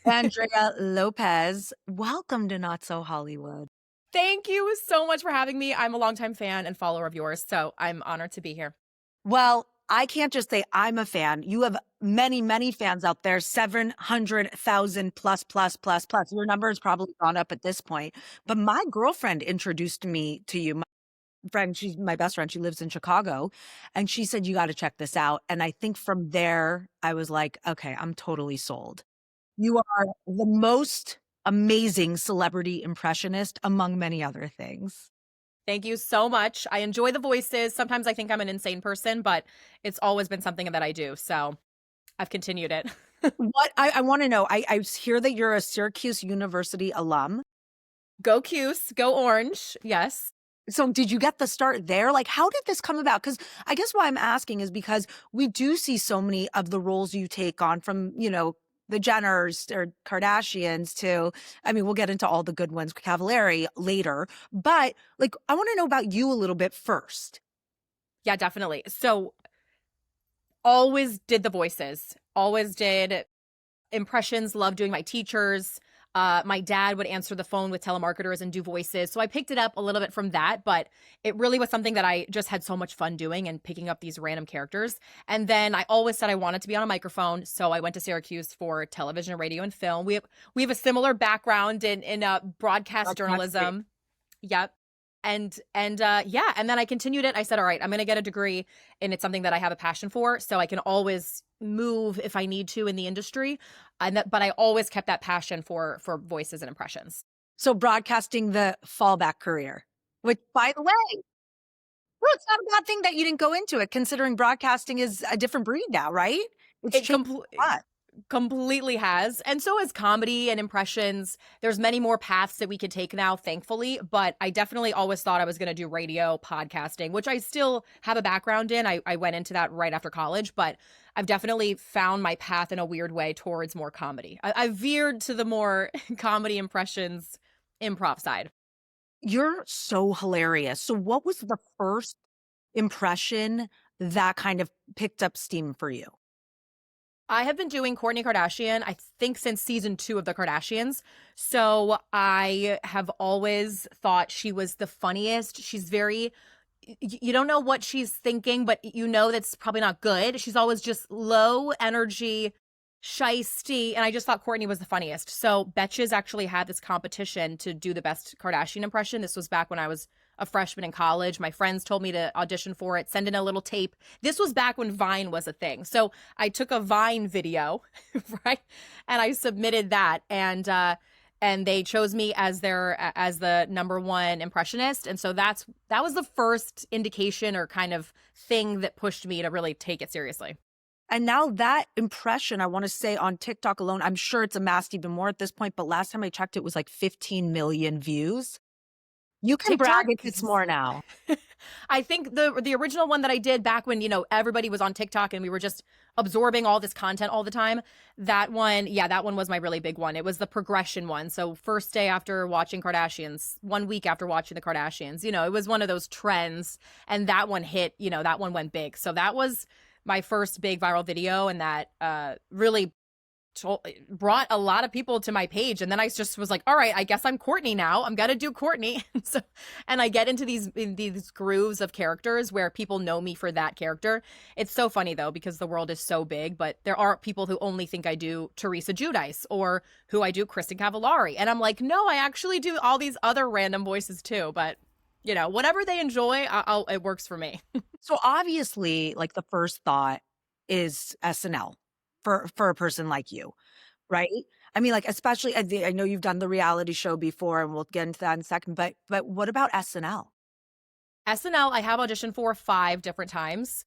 Andrea Lopez, welcome to Not So Hollywood. Thank you so much for having me. I'm a longtime fan and follower of yours, so I'm honored to be here. Well, I can't just say I'm a fan. You have many, many fans out there, 700,000 plus, plus, plus, plus. Your number has probably gone up at this point. But my girlfriend introduced me to you. My friend, she's my best friend. She lives in Chicago. And she said, you got to check this out. And I think from there, I was like, okay, I'm totally sold. You are the most amazing celebrity impressionist among many other things. Thank you so much. I enjoy the voices. Sometimes I think I'm an insane person, but it's always been something that I do. So I've continued it. What I want to know, I hear that you're a Syracuse University alum. Go Cuse, go Orange. Yes. So did you get the start there? Like, how did this come about? Because I guess why I'm asking is because we do see so many of the roles you take on from, the Jenners or Kardashians to, I mean, we'll get into all the good ones, Cavallari later. But like, I want to know about you a little bit first. Yeah, definitely. So always did the voices, always did impressions, loved doing my teachers. My dad would answer the phone with telemarketers and do voices. So I picked it up a little bit from that, but it really was something that I just had so much fun doing and picking up these random characters. And then I always said I wanted to be on a microphone. So I went to Syracuse for television, radio, and film. We have a similar background in broadcast journalism. Yep. And then I continued it. I said, all right, I'm going to get a degree and it's something that I have a passion for. So I can always move if I need to in the industry. But I always kept that passion for voices and impressions. So broadcasting the fallback career, which by the way, well, it's not a bad thing that you didn't go into it, considering broadcasting is a different breed now, right? It's It changed a lot. completely has. And so is comedy and impressions. There's many more paths that we could take now, thankfully. But I definitely always thought I was going to do radio, podcasting, which I still have a background in. I went into that right after college, but I've definitely found my path in a weird way towards more comedy. I veered to the more comedy impressions, improv side. You're so hilarious. So what was the first impression that kind of picked up steam for you? I have been doing Kourtney Kardashian, I think, since season 2 of The Kardashians. So I have always thought she was the funniest. She's very, you don't know what she's thinking, but you know that's probably not good. She's always just low energy, shisty. And I just thought Kourtney was the funniest. So Betches actually had this competition to do the best Kardashian impression. This was back when I was a freshman in college. My friends told me to audition for it, send in a little tape. This was back when Vine was a thing. So I took a Vine video, right? And I submitted that and they chose me as the number one impressionist. And so that was the first indication or kind of thing that pushed me to really take it seriously. And now that impression, I want to say on TikTok alone, I'm sure it's amassed even more at this point, but last time I checked, it was like 15 million views. You can TikTok, brag if it's more now. I think the original one that I did back when, everybody was on TikTok and we were just absorbing all this content all the time. That one was my really big one. It was the progression one. So first day after watching Kardashians, 1 week after watching the Kardashians, it was one of those trends and that one hit, that one went big. So that was my first big viral video and that really brought a lot of people to my page. And then I just was like, all right, I guess I'm Kourtney now. I'm gonna do Kourtney. And I get into these grooves of characters where people know me for that character. It's so funny though, because the world is so big, but there are people who only think I do Teresa Giudice or who I do Kristen Cavallari. And I'm like, no, I actually do all these other random voices too. But whatever they enjoy, it works for me. So obviously, like the first thought is SNL for a person like you, right? I mean, like, especially, I know you've done the reality show before and we'll get into that in a second, but what about SNL? SNL, I have auditioned for 5 different times.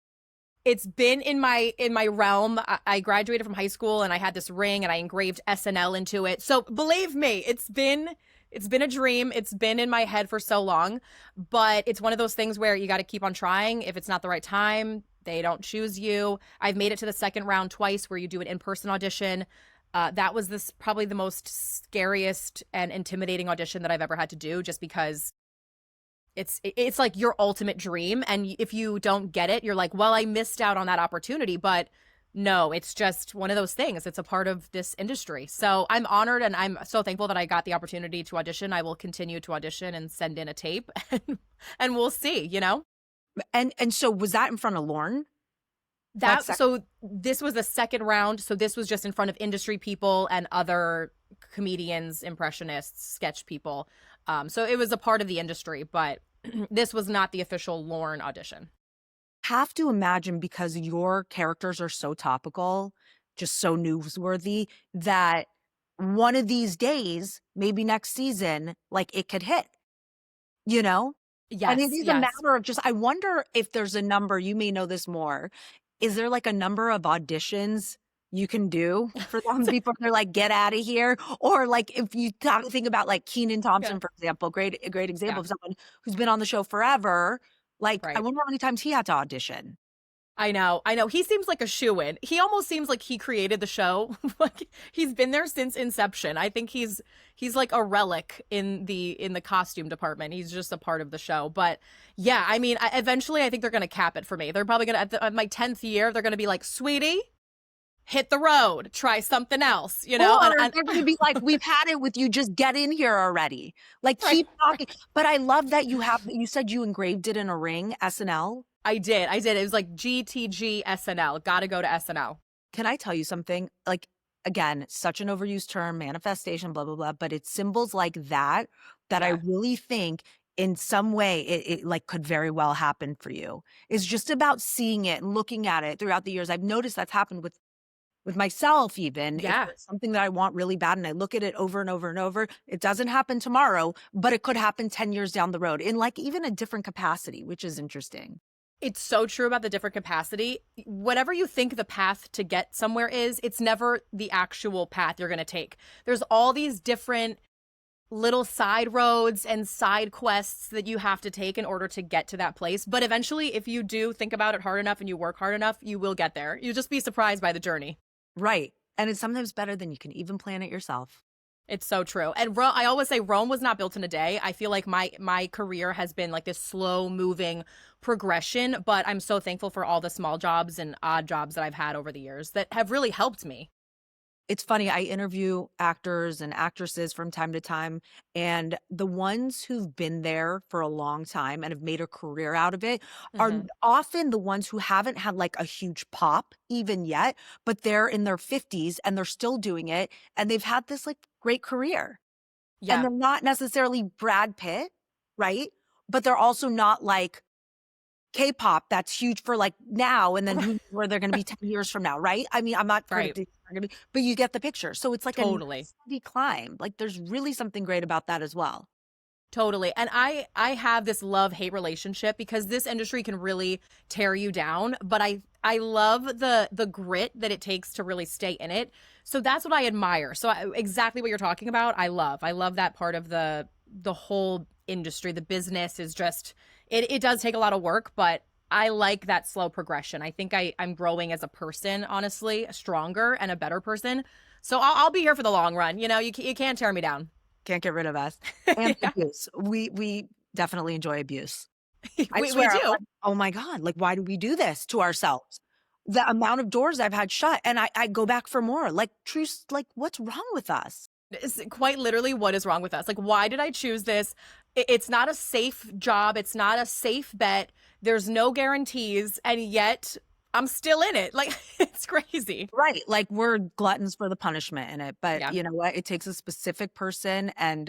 It's been in my realm. I graduated from high school and I had this ring and I engraved SNL into it. So believe me, it's been a dream. It's been in my head for so long, but it's one of those things where you got to keep on trying. If it's not the right time, they don't choose you. I've made it to the second round twice where you do an in-person audition. That was probably the most scariest and intimidating audition that I've ever had to do, just because it's like your ultimate dream. And if you don't get it, you're like, well, I missed out on that opportunity. But No, it's just one of those things. It's a part of this industry. So I'm honored and I'm so thankful that I got the opportunity to audition. I will continue to audition and send in a tape and we'll see, you know? And so was that in front of Lauren? So this was the second round. So this was just in front of industry people and other comedians, impressionists, sketch people. So it was a part of the industry, but this was not the official Lauren audition. Have to imagine, because your characters are so topical, just so newsworthy, that one of these days, maybe next season, like it could hit, you know? And it Yes, is a yes. matter of just, I wonder if there's a number, you may know this more. Is there like a number of auditions you can do for them before they're like, get out of here? Or like if you think about like Kenan Yeah. Thompson, for example, a great example Yeah. of someone who's been on the show forever. Like, I Right. wonder how many times he had to audition. I know. I know. He seems like a shoo-in. He almost seems like he created the show. Like he's been there since inception. I think he's like a relic in the costume department. He's just a part of the show. But yeah, I mean, eventually I think they're going to cap it for me. They're probably going to at my 10th year, they're going to be like, "Sweetie, hit the road. Try something else," you know? Or And they're gonna be like, "We've had it with you, just get in here already." Like, right. keep talking. But I love that you said you engraved it in a ring, SNL. I did. I did. It was like GTG SNL. Got to go to SNL. Can I tell you something? Like, again, such an overused term, manifestation, blah, blah, blah, but it's symbols like that that I Yeah. really think in some way it like could very well happen for you. It's just about seeing it and looking at it throughout the years. I've noticed that's happened with myself even. If Yeah. it's something that I want really bad and I look at it over and over and over, it doesn't happen tomorrow, but it could happen 10 years down the road in like even a different capacity, which is interesting. It's so true about the different capacity. Whatever you think the path to get somewhere is, it's never the actual path you're going to take. There's all these different little side roads and side quests that you have to take in order to get to that place. But eventually, if you do think about it hard enough and you work hard enough, you will get there. You'll just be surprised by the journey. Right. And it's sometimes better than you can even plan it yourself. It's so true. And I always say Rome was not built in a day. I feel like my career has been like this slow moving progression, but I'm so thankful for all the small jobs and odd jobs that I've had over the years that have really helped me. It's funny, I interview actors and actresses from time to time, and the ones who've been there for a long time and have made a career out of it are Hmm. often the ones who haven't had like a huge pop even yet, but they're in their 50s and they're still doing it and they've had this like great career. And Yeah. they're not necessarily Brad Pitt, right? But they're also not like K-pop that's huge for like now and then who knows where they're gonna be 10 years from now, right? I mean, I'm not Right. predicting they're gonna be, but you get the picture. So it's like a Totally. nice steady climb. Like there's really something great about that as well. Totally. And I have this love-hate relationship because this industry can really tear you down, but I love the grit that it takes to really stay in it. So that's what I admire. So exactly what you're talking about, I love. I love that part of the whole industry. The business is just it does take a lot of work, but I like that slow progression. I think I'm growing as a person, honestly, stronger and a better person. So I'll be here for the long run. You know, you can't tear me down. Can't get rid of us. And Yeah. abuse. We definitely enjoy abuse. I We swear, I'm do. like, oh my God, like why do we do this to ourselves? The amount of doors I've had shut and I go back for more. Like truth, like what's wrong with us? It's quite literally what is wrong with us. Like, why did I choose this? It's not a safe job. It's not a safe bet. There's no guarantees. And yet I'm still in it. Like, it's crazy. Right. Like we're gluttons for the punishment in it. But Yeah. you know what? It takes a specific person and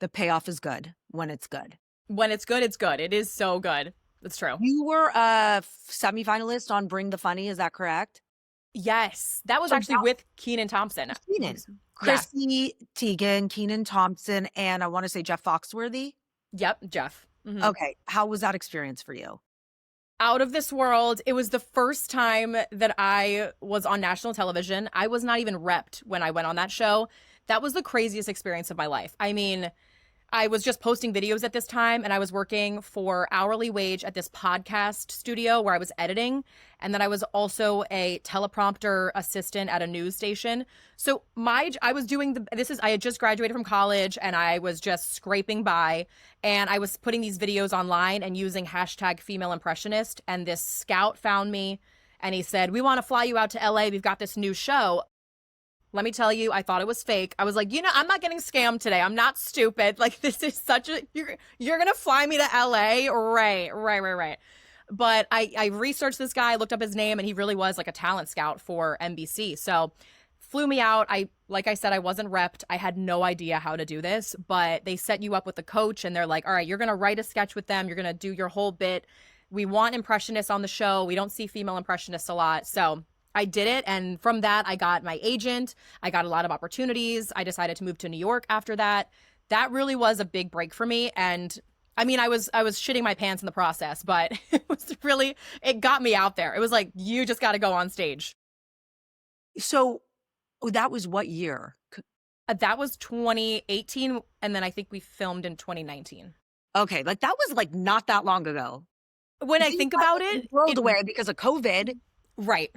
the payoff is good when it's good. When it's good, it's good. It is so good. It's true. You were a semifinalist on Bring the Funny, is that correct? Yes. That was So actually with Kenan Thompson. Keenan, Yeah. Chrissy Teigen, Keenan Thompson, and I want to say Jeff Foxworthy. Yep. Jeff. Mhm. Okay. How was that experience for you? Out of this world. It was the first time that I was on national television. I was not even repped when I went on that show. That was the craziest experience of my life. I mean, I was just posting videos at this time and I was working for hourly wage at this podcast studio where I was editing. And then I was also a teleprompter assistant at a news station. So I was doing I had just graduated from college and I was just scraping by and I was putting these videos online and using hashtag female impressionist. And this scout found me and he said, "We want to fly you out to LA. We've got this new show." Let me tell you, I thought it was fake. I was like, I'm not getting scammed today. I'm not stupid. Like, this is such a, you're going to fly me to LA? Right. But I researched this guy, looked up his name, and he really was like a talent scout for NBC. So flew me out. Like I said, I wasn't repped. I had no idea how to do this, but they set you up with the coach and they're like, all right, you're going to write a sketch with them. You're going to do your whole bit. We want impressionists on the show. We don't see female impressionists a lot. So I did it. And from that, I got my agent. I got a lot of opportunities. I decided to move to New York after that. That really was a big break for me. And I mean, I was shitting my pants in the process, but it got me out there. It was like, you just got to go on stage. So that was what year? That was 2018. And then I think we filmed in 2019. Okay. Like that was like not that long ago. When I think about it, world away because of COVID. Right.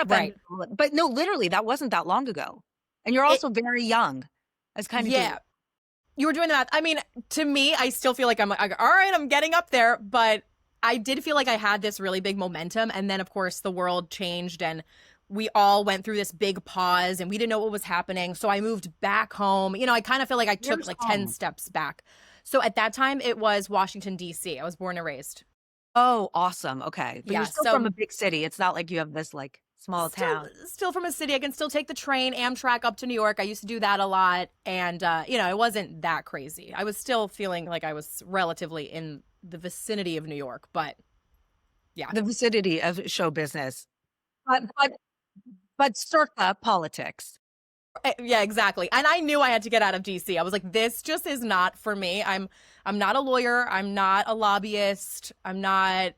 Right. But no, literally, that wasn't that long ago. And you're also very young. That's kind of yeah. You were doing that. I mean, to me, I still feel like I'm like, all right, I'm getting up there. But I did feel like I had this really big momentum. And then, of course, the world changed and we all went through this big pause and we didn't know what was happening. So I moved back home. I kind of feel like I took like 10 steps back. So at that time, it was Washington, D.C. I was born and raised. Oh, awesome. Okay. But you're still from a big city. It's not like you have this like small town. Still from a city. I can still take the train, Amtrak up to New York. I used to do that a lot. And, it wasn't that crazy. I was still feeling like I was relatively in the vicinity of New York, but yeah. The vicinity of show business. But circa politics. Yeah, exactly. And I knew I had to get out of DC. I was like, this just is not for me. I'm not a lawyer. I'm not a lobbyist. I'm not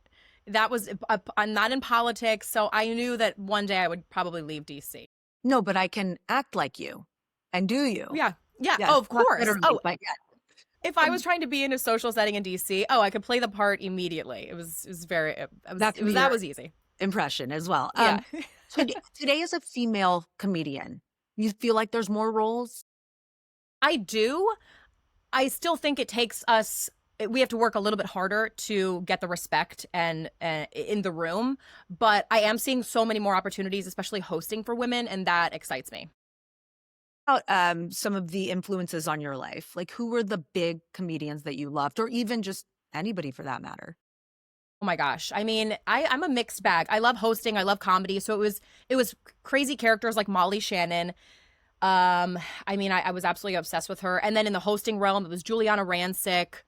in politics. So I knew that one day I would probably leave DC. No, but I can act like you and do you. Yeah. Oh, of course. But yeah. If I was trying to be in a social setting in DC, I could play the part immediately. It was that was easy. Impression as well. Yeah. Today as a female comedian, you feel like there's more roles? I do. I still think it takes us, we have to work a little bit harder to get the respect and in the room. But I am seeing so many more opportunities, especially hosting for women, and that excites me. About some of the influences on your life, like who were the big comedians that you loved, or even just anybody for that matter? Oh my gosh. I mean, I'm a mixed bag. I love hosting. I love comedy. So it was crazy characters like Molly Shannon. I mean, I was absolutely obsessed with her. And then in the hosting realm, it was Juliana Rancic.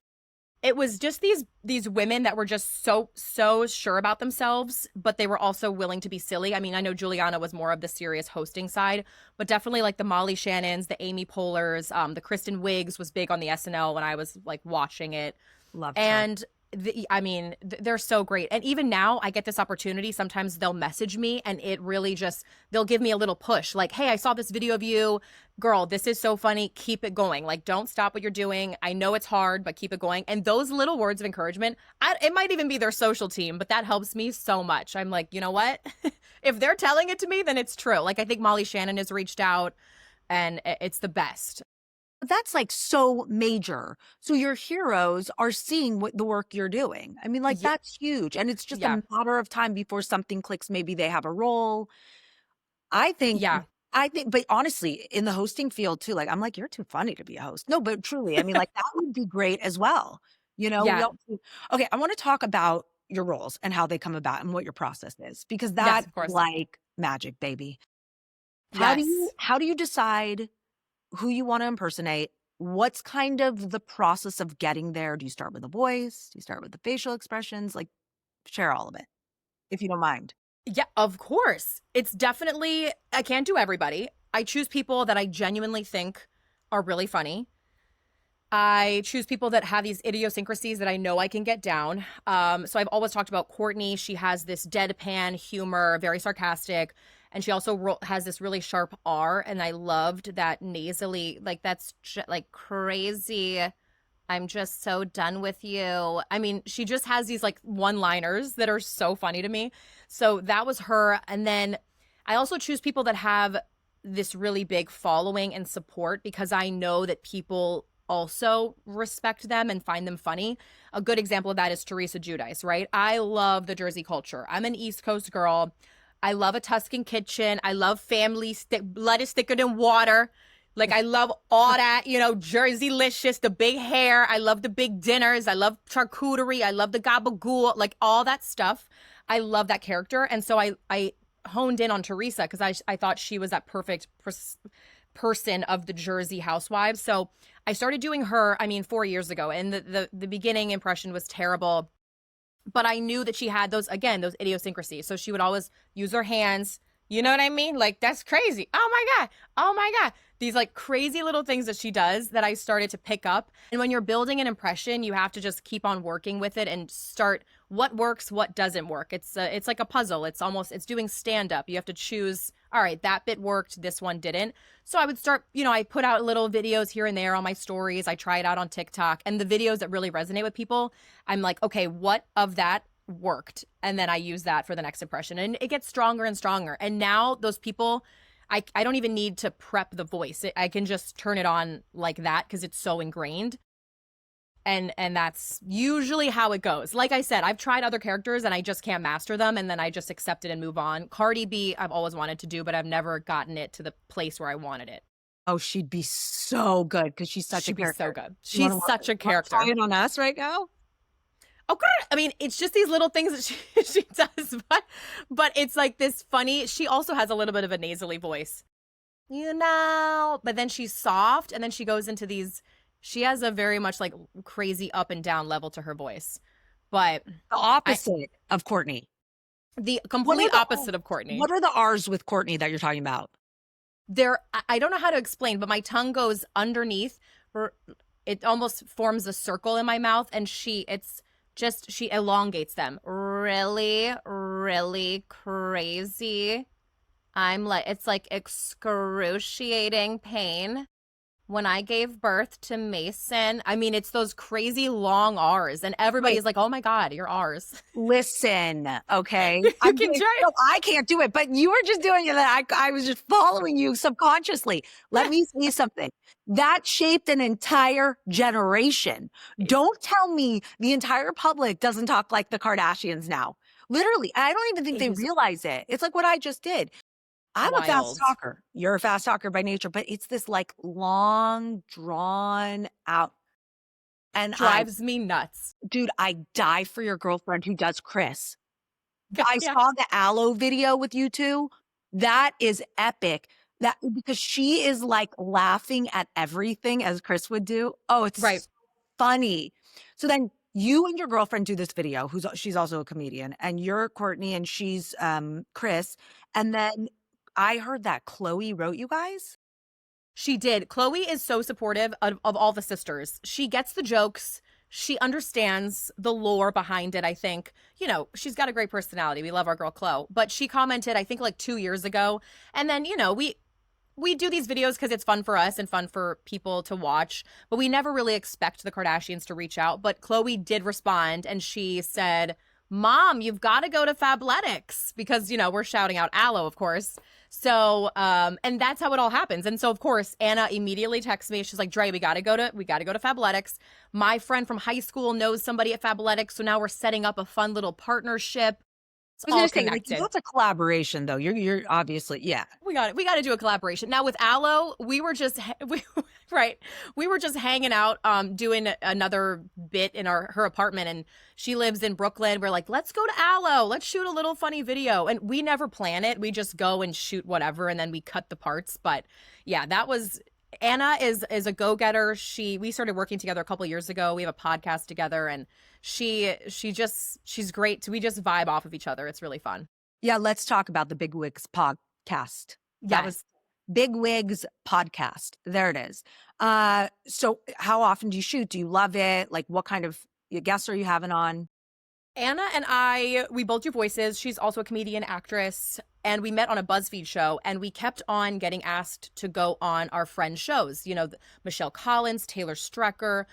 It was just these women that were just so sure about themselves, but they were also willing to be silly. I mean, I know Juliana was more of the serious hosting side, but definitely like the Molly Shannons, the Amy Poehlers, the Kristen Wiggs was big on the SNL when I was like watching it. Loved her. And they're so great. And even now I get this opportunity. Sometimes they'll message me and it really they'll give me a little push. Like, hey, I saw this video of you. Girl, this is so funny. Keep it going. Like, don't stop what you're doing. I know it's hard, but keep it going. And those little words of encouragement, it might even be their social team, but that helps me so much. I'm like, you know what? If they're telling it to me, then it's true. Like, I think Molly Shannon has reached out and it's the best. That's like so major. So your heroes are seeing the work you're doing. I mean, like that's huge. And it's just a matter of time before something clicks. Maybe they have a role. I think, but honestly, in the hosting field too, like, I'm like, you're too funny to be a host. No, but truly, I mean, like that would be great as well. Yeah. Okay. I want to talk about your roles and how they come about and what your process is, because that's like magic, baby. How do you decide who you want to impersonate? What's kind of the process of getting there? Do you start with the voice? Do you start with the facial expressions? Like, share all of it, if you don't mind. Yeah, of course. It's definitely, I can't do everybody. I choose people that I genuinely think are really funny. I choose people that have these idiosyncrasies that I know I can get down. So I've always talked about Kourtney. She has this deadpan humor, very sarcastic. And she also has this really sharp R. And I loved that nasally, like that's like crazy. I'm just so done with you. I mean, she just has these like one-liners that are so funny to me. So that was her. And then I also choose people that have this really big following and support, because I know that people also respect them and find them funny. A good example of that is Teresa Giudice, right? I love the Jersey culture. I'm an East Coast girl. I love a Tuscan kitchen. I love lettuce thicker than water. Like, I love all that, Jersey-licious, the big hair. I love the big dinners. I love charcuterie. I love the gabagool, like all that stuff. I love that character. And so I honed in on Teresa because I thought she was that perfect person of the Jersey housewives. So I started doing her, 4 years ago. And the beginning impression was terrible. But I knew that she had those idiosyncrasies. So she would always use her hands. You know what I mean? Like, that's crazy. Oh my God. Oh my God. These like crazy little things that she does that I started to pick up. And when you're building an impression, you have to just keep on working with it and start what works, what doesn't work. It's like a puzzle. It's doing stand up. You have to choose, all right, that bit worked, this one didn't. So I would start, I put out little videos here and there on my stories. I try it out on TikTok, and the videos that really resonate with people, I'm like, okay, what of that worked? And then I use that for the next impression, and it gets stronger and stronger. And now those people, I don't even need to prep the voice. I can just turn it on like that because it's so ingrained. And that's usually how it goes. Like I said, I've tried other characters and I just can't master them, and then I just accept it and move on. Cardi B, I've always wanted to do, but I've never gotten it to the place where I wanted it. Oh, she'd be so good because she's such a character. So good. She's such a character. Try it on us right now. Oh, God. It's just these little things that she does, but it's like this funny. She also has a little bit of a nasally voice, but then she's soft, and then she goes into these. She has a very much like crazy up and down level to her voice, but the opposite of Kourtney. The complete opposite of Kourtney. What are the R's with Kourtney that you're talking about? I don't know how to explain, but my tongue goes underneath. It almost forms a circle in my mouth, and she elongates them. Really, really crazy. It's like excruciating pain. When I gave birth to Mason, it's those crazy long R's, and everybody's like, oh my God, your R's. Listen, okay. You can try it. No, I can't do it, but you were just doing it. I was just following you subconsciously. Let me say something. That shaped an entire generation. Don't tell me the entire public doesn't talk like the Kardashians now. Literally, I don't even think they realize it. It's like what I just did. I'm a fast talker. You're a fast talker by nature, but it's this like long, drawn out. And drives me nuts. Dude, I die for your girlfriend who does Chris. I saw the Aloe video with you two. That is epic. Because she is like laughing at everything as Chris would do. Oh, it's right. Funny. So then you and your girlfriend do this video, she's also a comedian, and you're Kourtney and she's Chris. And then I heard that Chloe wrote you guys. She did. Chloe is so supportive of all the sisters. She gets the jokes. She understands the lore behind it, I think. She's got a great personality. We love our girl Chloe. But she commented, I think, like 2 years ago. And then, we do these videos because it's fun for us and fun for people to watch. But we never really expect the Kardashians to reach out. But Chloe did respond, and she said, Mom, you've got to go to Fabletics, because, we're shouting out Aloe, of course. So, and that's how it all happens. And so, of course, Anna immediately texts me. She's like, Dre, we got to go to Fabletics. My friend from high school knows somebody at Fabletics. So now we're setting up a fun little partnership. It's all connected. That's a collaboration, though. You're obviously, yeah. We got to do a collaboration. Now with Aloe, we were just hanging out, doing another bit in her apartment, and she lives in Brooklyn. We're like, let's go to Aloe. Let's shoot a little funny video. And we never plan it. We just go and shoot whatever, and then we cut the parts. But yeah, Anna is a go-getter. We started working together a couple years ago. We have a podcast together, and she's great. We just vibe off of each other. It's really fun. Yeah, let's talk about the Big Wigs podcast. That was Big Wigs podcast. There it is. So how often do you shoot? Do you love it? Like, what kind of guests are you having on? Anna and we both do voices. She's also a comedian, actress, and we met on a BuzzFeed show, and we kept on getting asked to go on our friends' shows. Michelle Collins, Taylor Strecker,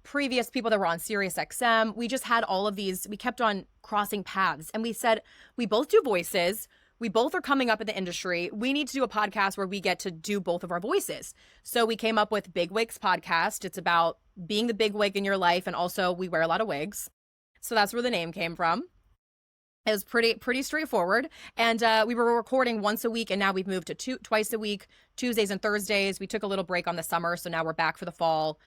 previous people that were on Sirius XM. We just had all of these. We kept on crossing paths, and we said, we both do voices. We both are coming up in the industry. We need to do a podcast where we get to do both of our voices. So we came up with Big Wigs podcast. It's about being the big wig in your life, and also we wear a lot of wigs. So that's where the name came from. It was pretty straightforward, and we were recording once a week, and now we've moved to twice a week, Tuesdays and Thursdays. We took a little break on the summer, so now we're back for the fall.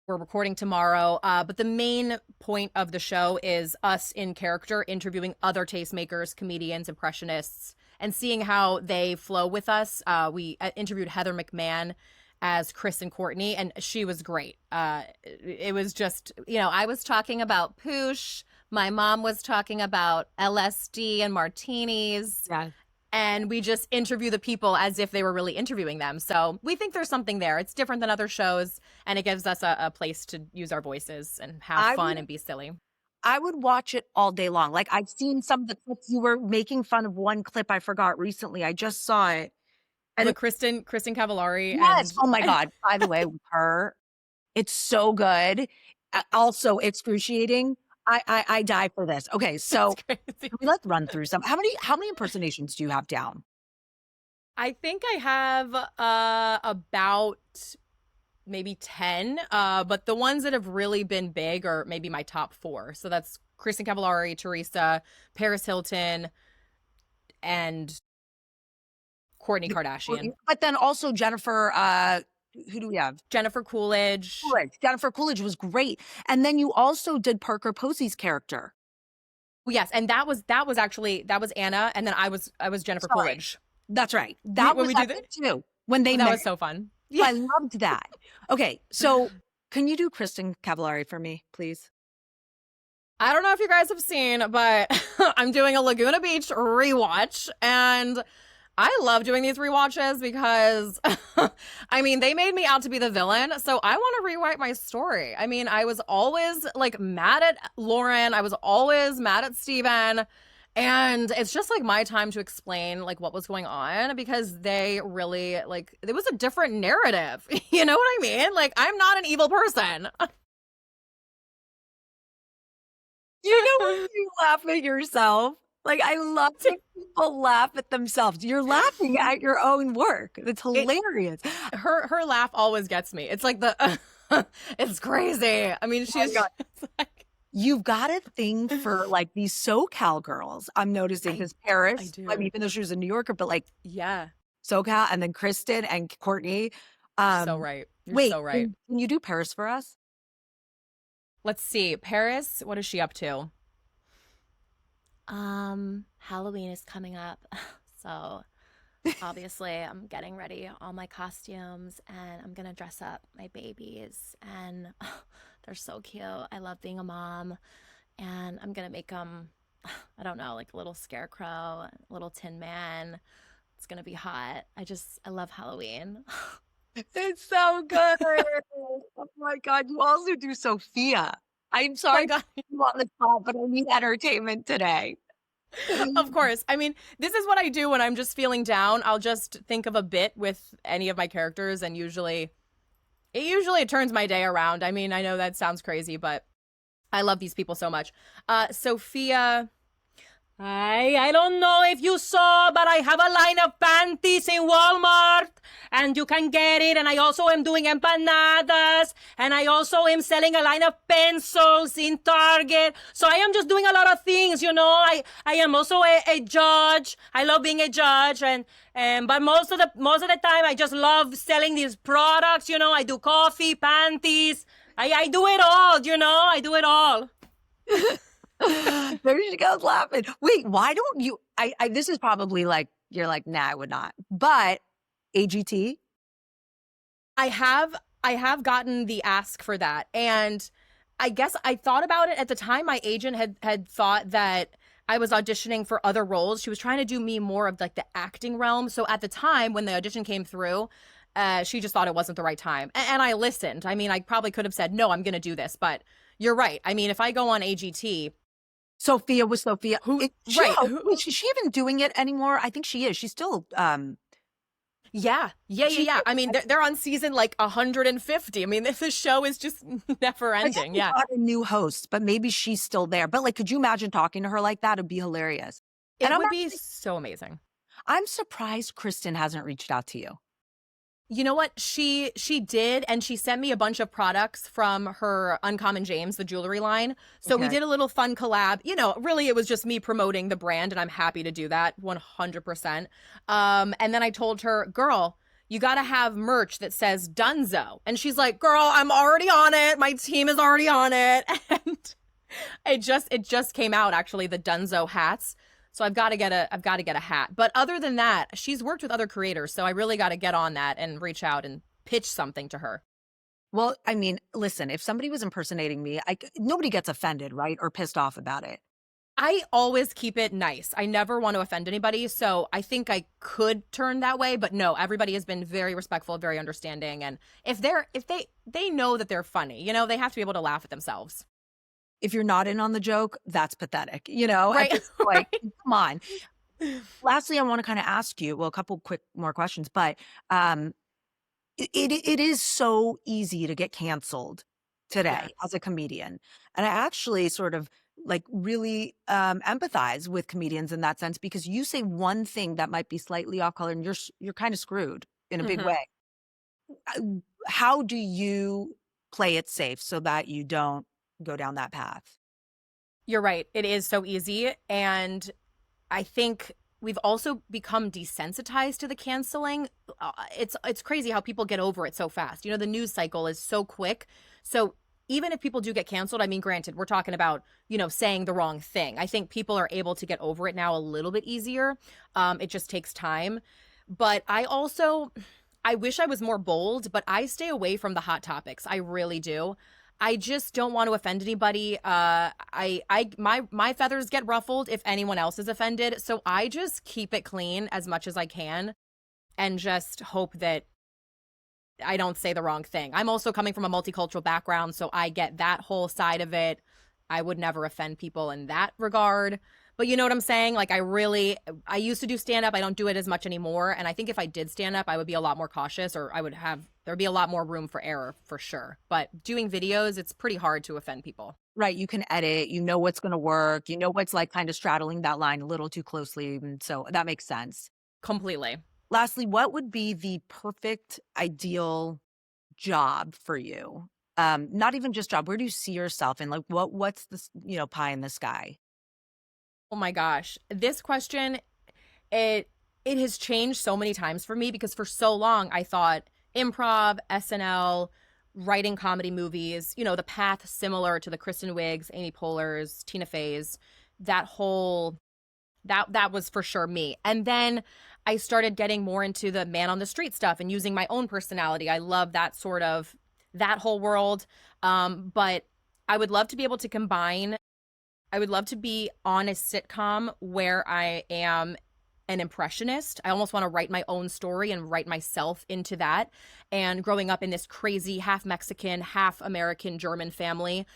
We're recording tomorrow, but the main point of the show is us in character interviewing other tastemakers, comedians, impressionists, and seeing how they flow with us. We interviewed Heather McMahon as Chris and Kourtney, and she was great. It was just, I was talking about poosh. My mom was talking about LSD and martinis. Yeah. And we just interview the people as if they were really interviewing them. So we think there's something there. It's different than other shows, and it gives us a place to use our voices and have fun and be silly. I would watch it all day long. Like, I've seen some of the clips. You were making fun of one clip I forgot recently. I just saw it. And With Kristen Cavallari. Yes. Oh my God. By the way, with her, it's so good. Also excruciating. I die for this. Okay, so let's run through some. How many impersonations do you have down? I think I have about maybe 10, but the ones that have really been big are maybe my top 4. So that's Kristen Cavallari, Teresa, Paris Hilton, and Kourtney Kardashian. But then also Jennifer, who do we have? Jennifer Coolidge. Jennifer Coolidge was great. And then you also did Parker Posey's character. Yes, and that was Anna, and then I was Jennifer Coolidge. That's right. That was epic too. When they met. That was so fun. Yeah. I loved that. Okay, so can you do Kristen Cavallari for me, please? I don't know if you guys have seen, but I'm doing a Laguna Beach rewatch, and I love doing these rewatches because, I mean, they made me out to be the villain, so I want to rewrite my story. I mean, I was always, like, mad at Lauren. I was always mad at Steven, and it's just, like, my time to explain, like, what was going on, because they really, like, it was a different narrative. You know what I mean? Like, I'm not an evil person. You know when you laugh at yourself? Like, I love when people laugh at themselves. You're laughing at your own work. It's hilarious. Her laugh always gets me. It's like it's crazy. I mean, she's like, you've got a thing for like these SoCal girls. I'm noticing because Paris, I do. I mean, even though she was a New Yorker, but like, yeah, SoCal, and then Kristen and Kourtney. So right. You're so right. Can you do Paris for us? Let's see. Paris, what is she up to? Halloween is coming up, so obviously I'm getting ready all my costumes, and I'm gonna dress up my babies, and they're so cute. I love being a mom, and I'm gonna make them, I don't know, like a little scarecrow, a little tin man. It's gonna be hot. I love Halloween. It's so good. Oh my God. You also do Sophia. I'm sorry God. you on the spot, but I need entertainment today. Of course. I mean, this is what I do when I'm just feeling down. I'll just think of a bit with any of my characters, and usually it turns my day around. I mean, I know that sounds crazy, but I love these people so much. Sophia, I don't know if you saw, but I have a line of panties in Walmart, and you can get it. And I also am doing empanadas, and I also am selling a line of pencils in Target. So I am just doing a lot of things, you know. I am also a judge. I love being a judge, and but most of the time I just love selling these products, you know. I do coffee, panties. I do it all, you know. I do it all. There she goes laughing. Wait, why don't you? This is probably like you're like, nah, I would not. But AGT, I have gotten the ask for that, and I guess I thought about it at the time. My agent had thought that I was auditioning for other roles. She was trying to do me more of like the acting realm. So at the time when the audition came through, she just thought it wasn't the right time, and I listened. I mean, I probably could have said no, I'm going to do this, but you're right. I mean, if I go on AGT. Sophia was Sophia. Right. Is she even doing it anymore? I think she is. She's still. Yeah. I mean, they're on season like 150. I mean, the show is just never ending. Yeah. Got a new host, but maybe she's still there. But like, could you imagine talking to her like that? It'd be hilarious. It would be so amazing. I'm surprised Kristen hasn't reached out to you. You know what? She did, and she sent me a bunch of products from her Uncommon James, the jewelry line. So we Okay. did a little fun collab. You know, really it was just me promoting the brand, and I'm happy to do that 100%. And then I told her, girl, you got to have merch that says Dunzo. And she's like, girl, I'm already on it. My team is already on it. And it just came out, actually, the Dunzo hats. So I've got to get a hat. But other than that, she's worked with other creators, so I really got to get on that and reach out and pitch something to her. Well, I mean, listen, if somebody was impersonating me, nobody gets offended, right? Or pissed off about it. I always keep it nice. I never want to offend anybody, so I think I could turn that way, but no, everybody has been very respectful, very understanding, and if they know that they're funny, you know, they have to be able to laugh at themselves. If you're not in on the joke, that's pathetic, you know? Right. At this point, come on. Lastly, I want to kind of ask you, well, a couple quick more questions, but it is so easy to get canceled today Yes. as a comedian. And I actually sort of like really empathize with comedians in that sense, because you say one thing that might be slightly off color and you're kind of screwed in a big Mhm. way. How do you play it safe so that you don't go down that path? You're right. It is so easy, and I think we've also become desensitized to the canceling. It's crazy how people get over it so fast. You know, the news cycle is so quick. So even if people do get canceled, I mean, granted, we're talking about, you know, saying the wrong thing. I think people are able to get over it now a little bit easier. It just takes time. But I wish I was more bold, but I stay away from the hot topics. I really do. I just don't want to offend anybody. My feathers get ruffled if anyone else is offended. So I just keep it clean as much as I can and just hope that I don't say the wrong thing. I'm also coming from a multicultural background, so I get that whole side of it. I would never offend people in that regard. But you know what I'm saying? Like, I used to do stand up. I don't do it as much anymore. And I think if I did stand up, I would be a lot more cautious, or there'd be a lot more room for error for sure. But doing videos, it's pretty hard to offend people. Right. You can edit, you know what's going to work, you know what's like kind of straddling that line a little too closely. And so that makes sense. Completely. Lastly, what would be the perfect ideal job for you? Not even just job. Where do you see yourself in? Like what's this, pie in the sky? Oh my gosh. This question, it it has changed so many times for me because for so long I thought improv, SNL, writing comedy movies, you know, the path similar to the Kristen Wiggs, Amy Poehler's, Tina Fey's, that whole that was for sure me. And then I started getting more into the man on the street stuff and using my own personality. I love that whole world. But I would love to be able to combine. I would love to be on a sitcom where I am an impressionist. I almost want to write my own story and write myself into that. And growing up in this crazy half Mexican, half American German family,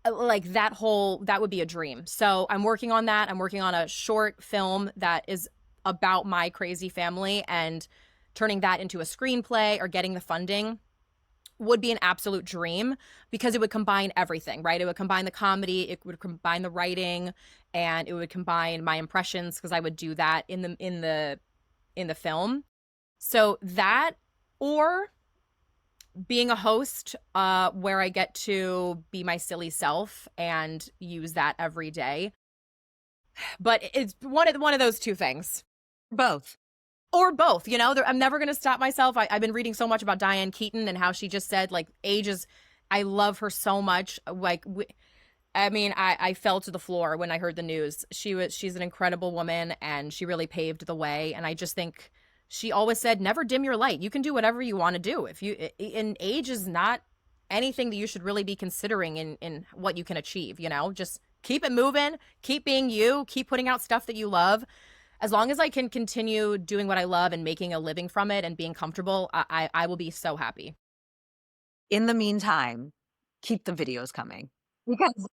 like that would be a dream. So I'm working on that. I'm working on a short film that is about my crazy family, and turning that into a screenplay or getting the funding would be an absolute dream because it would combine everything, right? It would combine the comedy, it would combine the writing, and it would combine my impressions because I would do that in the film. So that, or being a host where I get to be my silly self and use that every day. But it's one of those two things. Both. Or both, you know, I'm never going to stop myself. I've been reading so much about Diane Keaton and how she just said, like, age is, I love her so much. Like, I fell to the floor when I heard the news. She's an incredible woman and she really paved the way. And I just think she always said, never dim your light. You can do whatever you want to do. And age is not anything that you should really be considering in what you can achieve, you know, just keep it moving, keep being you, keep putting out stuff that you love. As long as I can continue doing what I love and making a living from it and being comfortable, I will be so happy. In the meantime, keep the videos coming, because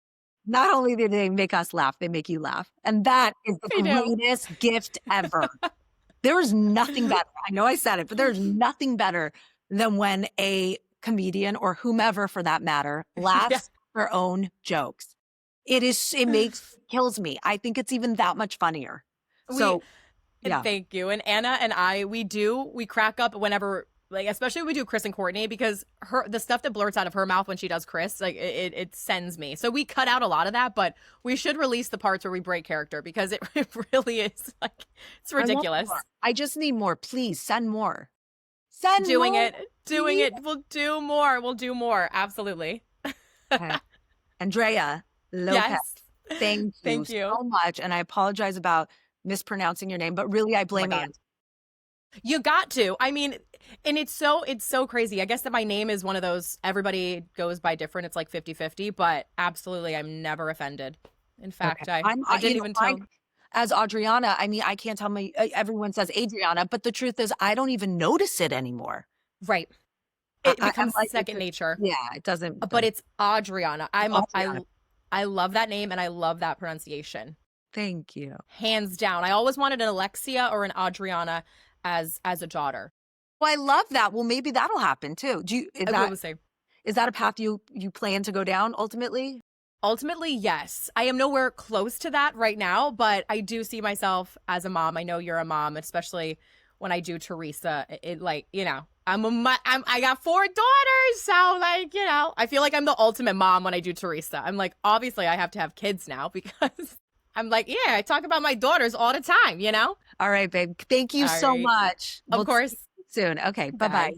not only do they make us laugh, they make you laugh. And that is the I know. greatest gift ever. There is nothing better. I know I said it, but there's nothing better than when a comedian, or whomever for that matter, laughs Yeah. at their own jokes. Kills me. I think it's even that much funnier. So, yeah. Thank you. And Anna and I, we crack up whenever Like, especially when we do Chris and Kourtney, because the stuff that blurts out of her mouth when she does Chris, like it sends me. So we cut out a lot of that, but we should release the parts where we break character because it really is like, it's ridiculous. I just need more. Please send more. Send Doing more. it. We'll do more. We'll do more. Absolutely. Okay. Andrea Lopez. Yes. Thank you so much. And I apologize about mispronouncing your name, but really I blame Aunt. You got to. I mean, and it's so crazy. I guess that my name is one of those, everybody goes by different. It's like 50-50, but absolutely, I'm never offended. In fact, Okay. I didn't even tell. As Adrianna, I mean, I can't tell me, everyone says Adrianna, but the truth is I don't even notice it anymore. Right. It becomes like, second nature. Yeah, it doesn't. But it's Adrianna. I love that name and I love that pronunciation. Thank you. Hands down. I always wanted an Alexia or an Adrianna as a daughter. Well, I love that. Well, maybe that'll happen too. Is that a path you plan to go down ultimately? Ultimately, yes. I am nowhere close to that right now, but I do see myself as a mom. I know you're a mom, especially when I do Teresa. It like, you know, I got 4 daughters, so like, you know, I feel like I'm the ultimate mom when I do Teresa. I'm like, obviously I have to have kids now because I'm like, yeah, I talk about my daughters all the time, you know? All right, babe. Thank you so much. Of course. See you soon. Okay. Bye-bye.